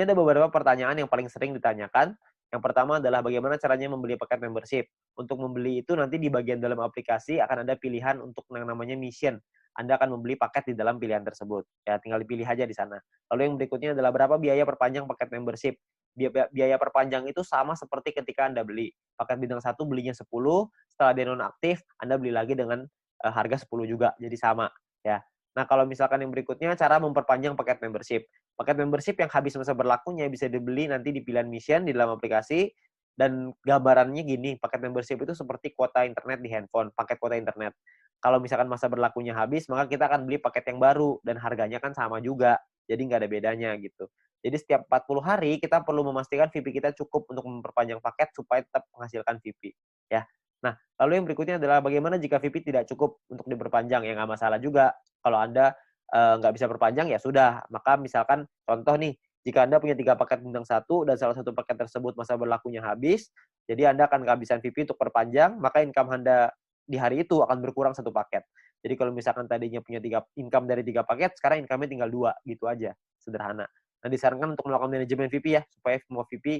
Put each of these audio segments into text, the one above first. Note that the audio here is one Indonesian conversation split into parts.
Ini ada beberapa pertanyaan yang paling sering ditanyakan. Yang pertama adalah bagaimana caranya membeli paket membership. Untuk membeli itu nanti di bagian dalam aplikasi akan ada pilihan untuk yang namanya mission. Anda akan membeli paket di dalam pilihan tersebut. Ya, tinggal dipilih aja di sana. Lalu yang berikutnya adalah berapa biaya perpanjang paket membership. Biaya perpanjang itu sama seperti ketika Anda beli. Paket bintang 1 belinya 10, setelah dia nonaktif, Anda beli lagi dengan harga 10 juga. Jadi sama. Ya. Nah, kalau misalkan yang berikutnya, cara memperpanjang paket membership. Paket membership yang habis masa berlakunya bisa dibeli nanti di pilihan mission di dalam aplikasi, dan gambarannya gini, paket membership itu seperti kuota internet di handphone, paket kuota internet. Kalau misalkan masa berlakunya habis, maka kita akan beli paket yang baru dan harganya kan sama juga. Jadi nggak ada bedanya gitu. Jadi setiap 40 hari kita perlu memastikan VP kita cukup untuk memperpanjang paket supaya tetap menghasilkan VP. Ya. Nah, lalu yang berikutnya adalah bagaimana jika VP tidak cukup untuk diperpanjang. Ya nggak masalah juga. Kalau Anda nggak bisa perpanjang, ya sudah. Maka misalkan contoh nih, jika Anda punya 3 paket bintang 1 dan salah satu paket tersebut masa berlakunya habis, jadi Anda akan kehabisan VP untuk perpanjang, maka income Anda di hari itu akan berkurang 1 paket. Jadi kalau misalkan tadinya punya income dari 3 paket, sekarang income-nya tinggal 2, gitu aja. Sederhana. Nah, disarankan untuk melakukan manajemen VP ya, supaya semua VP,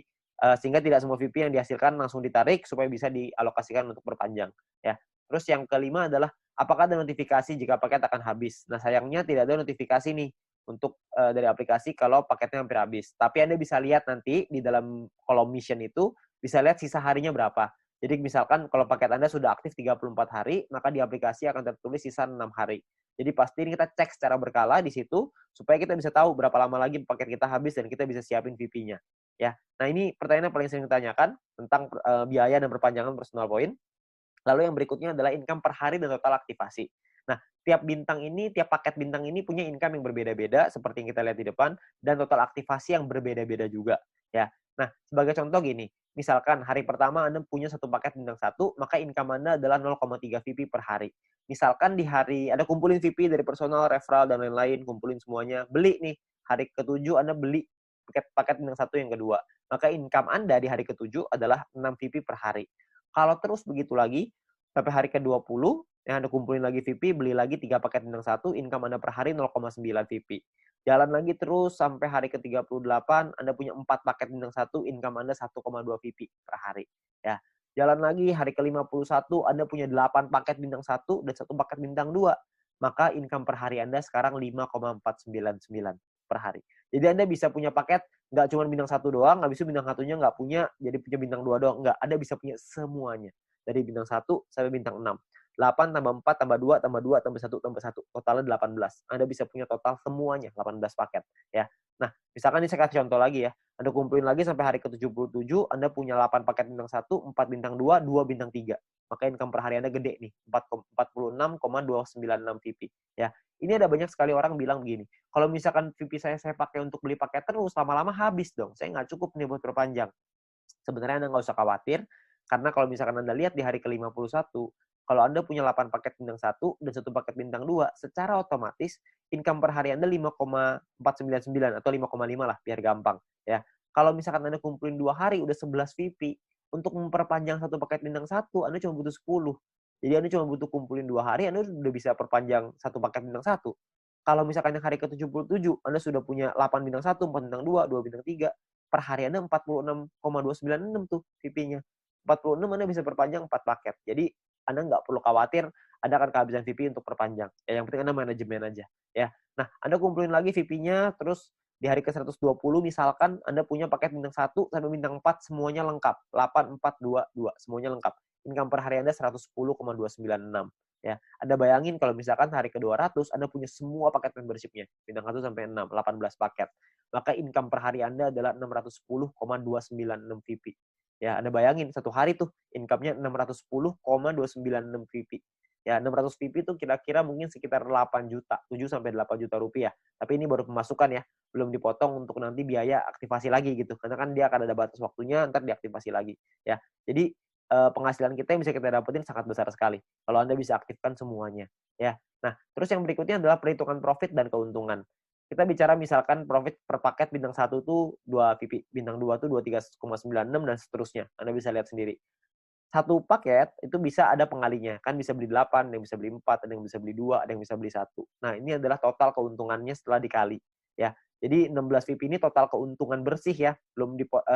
sehingga tidak semua VP yang dihasilkan langsung ditarik, supaya bisa dialokasikan untuk perpanjang. Ya. Terus yang kelima adalah apakah ada notifikasi jika paket akan habis? Nah, sayangnya tidak ada notifikasi nih untuk dari aplikasi kalau paketnya hampir habis. Tapi Anda bisa lihat nanti di dalam kolom mission itu, bisa lihat sisa harinya berapa. Jadi misalkan kalau paket Anda sudah aktif 34 hari, maka di aplikasi akan tertulis sisa 6 hari. Jadi pasti ini kita cek secara berkala di situ, supaya kita bisa tahu berapa lama lagi paket kita habis dan kita bisa siapin VP-nya. Ya. Nah, ini pertanyaan yang paling sering ditanyakan tentang biaya dan perpanjangan personal point. Lalu yang berikutnya adalah income per hari dan total aktivasi. Nah, tiap paket bintang ini punya income yang berbeda-beda seperti yang kita lihat di depan, dan total aktivasi yang berbeda-beda juga, ya. Nah, sebagai contoh gini, misalkan hari pertama Anda punya 1 paket bintang 1, maka income Anda adalah 0,3 VP per hari. Misalkan di hari Anda kumpulin VP dari personal, referral dan lain-lain, kumpulin semuanya, beli nih, hari ke-7 Anda beli paket bintang 1 yang kedua, maka income Anda di hari ke-7 adalah 6 VP per hari. Kalau terus begitu lagi, sampai hari ke-20, yang Anda kumpulin lagi VP, beli lagi 3 paket bintang 1, income Anda per hari 0,9 VP. Jalan lagi terus sampai hari ke-38, Anda punya 4 paket bintang 1, income Anda 1,2 VP per hari. Ya. Jalan lagi hari ke-51, Anda punya 8 paket bintang 1 dan 1 paket bintang 2. Maka income per hari Anda sekarang 5,499 per hari. Jadi Anda bisa punya paket nggak cuma bintang 1 doang, habis itu bintang 1-nya nggak punya, jadi punya bintang 2 doang. Nggak, Anda bisa punya semuanya. Dari bintang 1 sampai bintang 6. 8 tambah 4 tambah 2 tambah 2 tambah 1 tambah 1. Totalnya 18. Anda bisa punya total semuanya 18 paket. Ya. Nah, misalkan ini saya kasih contoh lagi ya. Anda kumpulin lagi sampai hari ke-77, Anda punya 8 paket bintang 1, 4 bintang 2, 2 bintang 3. Maka income per hari Anda gede nih. 46,296 VP. Ya. Ini ada banyak sekali orang bilang begini, kalau misalkan VP saya pakai untuk beli paket terus, lama-lama habis dong. Saya nggak cukup nih buat perpanjang. Sebenarnya Anda nggak usah khawatir, karena kalau misalkan Anda lihat di hari ke-51, kalau Anda punya 8 paket bintang 1 dan 1 paket bintang 2, secara otomatis income per hari Anda 5,499 atau 5,5 lah biar gampang ya. Kalau misalkan Anda kumpulin 2 hari udah 11 VP, untuk memperpanjang 1 paket bintang 1 Anda cuma butuh 10. Jadi Anda cuma butuh kumpulin 2 hari, Anda udah bisa perpanjang 1 paket bintang 1. Kalau misalkan yang hari ke-77 Anda sudah punya 8 bintang 1, 4 bintang 2, 2 bintang 3, per hari Anda 46,296 tuh VP-nya. 46 Anda bisa perpanjang 4 paket. Jadi Anda nggak perlu khawatir Anda akan kehabisan VP untuk perpanjang. Ya, yang penting Anda manajemen aja. Ya. Nah, Anda kumpulin lagi VP-nya, terus di hari ke-120 misalkan Anda punya paket bintang 1 sampai bintang 4 semuanya lengkap. 8, 4, 2, 2 semuanya lengkap. Income per hari Anda 110,296. Ya, Anda bayangin kalau misalkan hari ke-200 Anda punya semua paket membership-nya, bintang 1 sampai 6, 18 paket. Maka income per hari Anda adalah 610,296 VP. Ya, Anda bayangin satu hari tuh income-nya 610,296 VP. Ya, 600 VP itu kira-kira mungkin sekitar 8 juta, 7 sampai 8 juta rupiah. Tapi ini baru pemasukan ya, belum dipotong untuk nanti biaya aktivasi lagi gitu. Karena kan dia akan ada batas waktunya, ntar diaktifasi lagi. Ya, jadi penghasilan kita yang bisa kita dapetin sangat besar sekali kalau Anda bisa aktifkan semuanya. Ya, nah terus yang berikutnya adalah perhitungan profit dan keuntungan. Kita bicara misalkan profit per paket bintang 1 tuh 2 VP, bintang 2 tuh 23,96 dan seterusnya. Anda bisa lihat sendiri. Satu paket itu bisa ada pengalinya. Kan bisa beli 8, ada yang bisa beli 4, ada yang bisa beli 2, ada yang bisa beli 1. Nah, ini adalah total keuntungannya setelah dikali. Ya. Jadi 16 VIP ini total keuntungan bersih ya,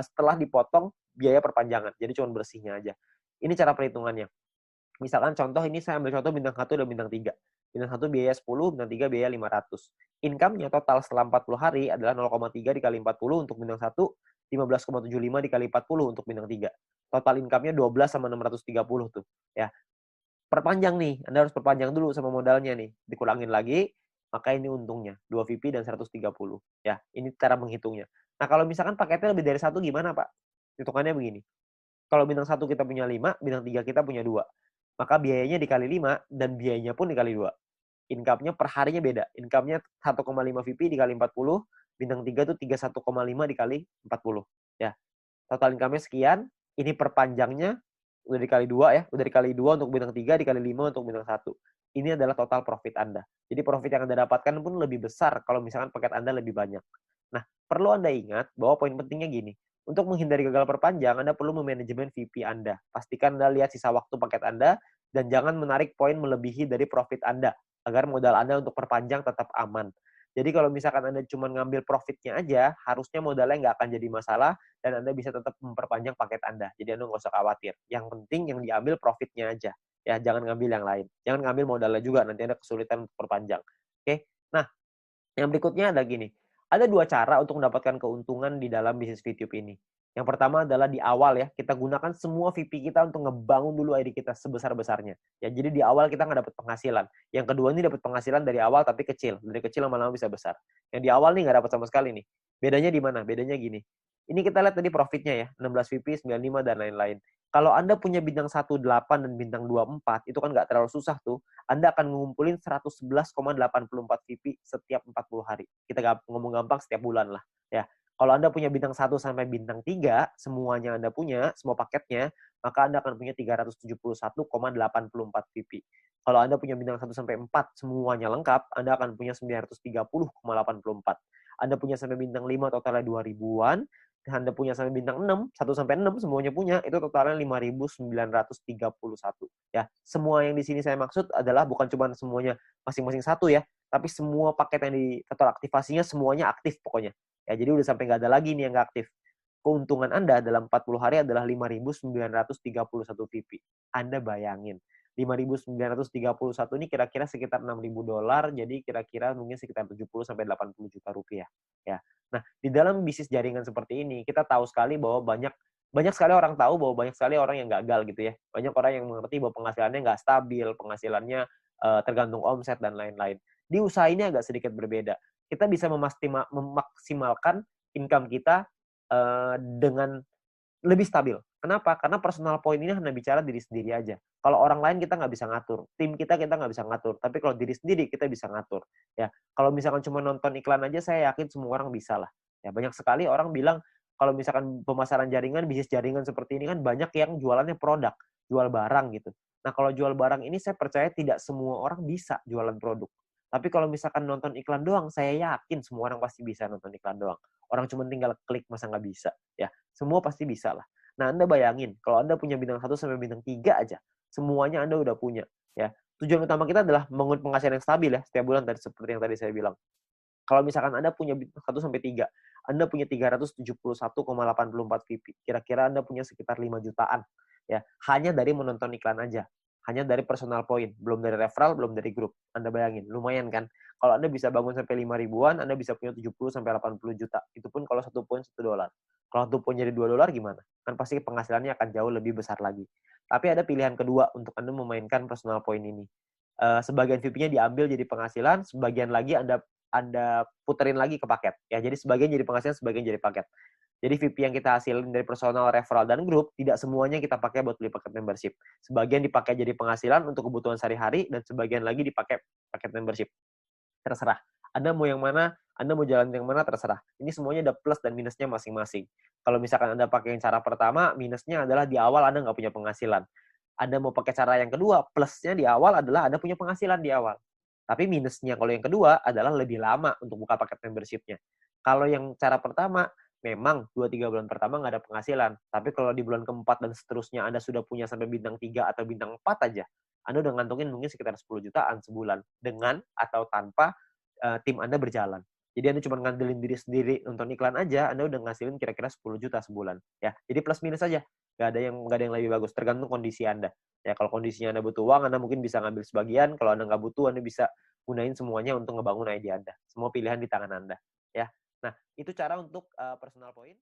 setelah dipotong biaya perpanjangan. Jadi cuma bersihnya aja. Ini cara perhitungannya. Misalkan contoh ini saya ambil contoh bintang 1 dan bintang 3. Bintang 1 biaya 10, bintang 3 biaya 500. Income-nya total setelah 40 hari adalah 0,3 dikali 40 untuk bintang 1, 15,75 dikali 40 untuk bintang 3. Total income-nya 12 sama 630 tuh. Ya. Perpanjang nih, Anda harus perpanjang dulu sama modalnya nih. Dikurangin lagi, maka ini untungnya. 2 VP dan 130. Ya, ini cara menghitungnya. Nah, kalau misalkan paketnya lebih dari 1 gimana, Pak? Hitungannya begini. Kalau bintang 1 kita punya 5, bintang 3 kita punya 2. Maka biayanya dikali 5 dan biayanya pun dikali 2. Income-nya per harinya beda. Income-nya 1,5 VP dikali 40, bintang 3 tuh 31,5 dikali 40. Ya. Total income-nya sekian, ini perpanjangnya udah dikali 2 ya, udah dikali 2 untuk bintang 3, dikali 5 untuk bintang 1. Ini adalah total profit Anda. Jadi profit yang Anda dapatkan pun lebih besar kalau misalkan paket Anda lebih banyak. Nah, perlu Anda ingat bahwa poin pentingnya gini. Untuk menghindari gagal perpanjang, Anda perlu memanajemen VP Anda. Pastikan Anda lihat sisa waktu paket Anda dan jangan menarik poin melebihi dari profit Anda agar modal Anda untuk perpanjang tetap aman. Jadi kalau misalkan Anda cuma ngambil profitnya aja, harusnya modalnya nggak akan jadi masalah dan Anda bisa tetap memperpanjang paket Anda. Jadi Anda nggak usah khawatir. Yang penting yang diambil profitnya aja. Ya, jangan ngambil yang lain. Jangan ngambil modalnya juga, nanti Anda kesulitan untuk perpanjang. Oke? Nah, yang berikutnya ada gini. Ada 2 cara untuk mendapatkan keuntungan di dalam bisnis VTube ini. Yang pertama adalah di awal ya, kita gunakan semua VP kita untuk ngebangun dulu ID kita sebesar-besarnya. Ya, jadi di awal kita nggak dapat penghasilan. Yang kedua ini dapat penghasilan dari awal tapi kecil. Dari kecil lama-lama bisa besar. Yang di awal nih nggak dapat sama sekali nih. Bedanya di mana? Bedanya gini. Ini kita lihat tadi profitnya ya, 16 VP, 95 dan lain-lain. Kalau Anda punya bintang 18 dan bintang 24, itu kan nggak terlalu susah tuh. Anda akan ngumpulin 111,84 VP setiap 40 hari. Kita ngomong gampang setiap bulan lah. Ya. Kalau Anda punya bintang 1 sampai bintang 3, semuanya Anda punya, semua paketnya, maka Anda akan punya 371,84 VP. Kalau Anda punya bintang 1 sampai 4, semuanya lengkap, Anda akan punya 930,84. Anda punya sampai bintang 5, totalnya 2 ribuan. Anda punya sampai bintang 6, 1 sampai 6 semuanya punya, itu totalnya 5.931. Ya, semua yang di sini saya maksud adalah bukan cuma semuanya masing-masing satu ya, tapi semua paket yang di total aktivasinya semuanya aktif pokoknya. Ya, jadi udah sampai nggak ada lagi nih yang nggak aktif. Keuntungan Anda dalam 40 hari adalah 5.931 VP. Anda bayangin, 5.931 ini kira-kira sekitar $6.000, jadi kira-kira mungkin sekitar 70 sampai 80 juta rupiah. Ya. Nah, di dalam bisnis jaringan seperti ini, kita tahu sekali bahwa banyak sekali orang tahu bahwa banyak sekali orang yang gagal gitu ya. Banyak orang yang mengerti bahwa penghasilannya nggak stabil, penghasilannya tergantung omset dan lain-lain. Di usaha ini agak sedikit berbeda. Kita bisa memaksimalkan income kita dengan lebih stabil. Kenapa? Karena personal point ini hanya bicara diri sendiri aja. Kalau orang lain kita nggak bisa ngatur. Tim kita nggak bisa ngatur. Tapi kalau diri sendiri kita bisa ngatur. Ya, kalau misalkan cuma nonton iklan aja, saya yakin semua orang bisa lah. Ya, banyak sekali orang bilang kalau misalkan pemasaran jaringan, bisnis jaringan seperti ini kan banyak yang jualannya produk, jual barang gitu. Nah, kalau jual barang ini saya percaya tidak semua orang bisa jualan produk. Tapi kalau misalkan nonton iklan doang, saya yakin semua orang pasti bisa nonton iklan doang. Orang cuma tinggal klik, masa nggak bisa? Ya, semua pasti bisa lah. Nah, Anda bayangin, kalau Anda punya bintang 1 sampai bintang 3 aja, semuanya Anda udah punya. Ya, tujuan utama kita adalah membangun penghasilan yang stabil ya, setiap bulan tadi seperti yang tadi saya bilang. Kalau misalkan Anda punya bintang 1 sampai 3, Anda punya 371,84 VP. Kira-kira Anda punya sekitar 5 jutaan. Ya, hanya dari menonton iklan aja. Hanya dari personal point, belum dari referral, belum dari grup. Anda bayangin, lumayan kan? Kalau Anda bisa bangun sampai 5 ribuan, Anda bisa punya 70 sampai 80 juta. Itu pun kalau 1 poin $1. Kalau 1 poin jadi $2 gimana? Kan pasti penghasilannya akan jauh lebih besar lagi. Tapi ada pilihan kedua untuk Anda memainkan personal point ini. Sebagian VP-nya diambil jadi penghasilan, sebagian lagi Anda puterin lagi ke paket. Ya, jadi sebagian jadi penghasilan, sebagian jadi paket. Jadi VP yang kita hasilin dari personal, referral, dan grup, tidak semuanya kita pakai buat beli paket membership. Sebagian dipakai jadi penghasilan untuk kebutuhan sehari-hari, dan sebagian lagi dipakai paket membership. Terserah. Anda mau yang mana, Anda mau jalan yang mana, terserah. Ini semuanya ada plus dan minusnya masing-masing. Kalau misalkan Anda pakai yang cara pertama, minusnya adalah di awal Anda nggak punya penghasilan. Anda mau pakai cara yang kedua, plusnya di awal adalah Anda punya penghasilan di awal. Tapi minusnya kalau yang kedua adalah lebih lama untuk buka paket membership-nya. Kalau yang cara pertama, memang 2-3 bulan pertama nggak ada penghasilan. Tapi kalau di bulan keempat dan seterusnya Anda sudah punya sampai bintang 3 atau bintang 4 aja, Anda udah ngantongin mungkin sekitar 10 jutaan sebulan dengan atau tanpa tim Anda berjalan. Jadi Anda cuma ngandelin diri sendiri nonton iklan aja, Anda udah ngasilin kira-kira 10 juta sebulan, ya. Jadi plus minus aja, nggak ada yang lebih bagus, tergantung kondisi Anda. Ya kalau kondisinya Anda butuh uang, Anda mungkin bisa ngambil sebagian, kalau Anda nggak butuh, Anda bisa gunain semuanya untuk ngebangun ide Anda. Semua pilihan di tangan Anda, ya. Nah, itu cara untuk personal point.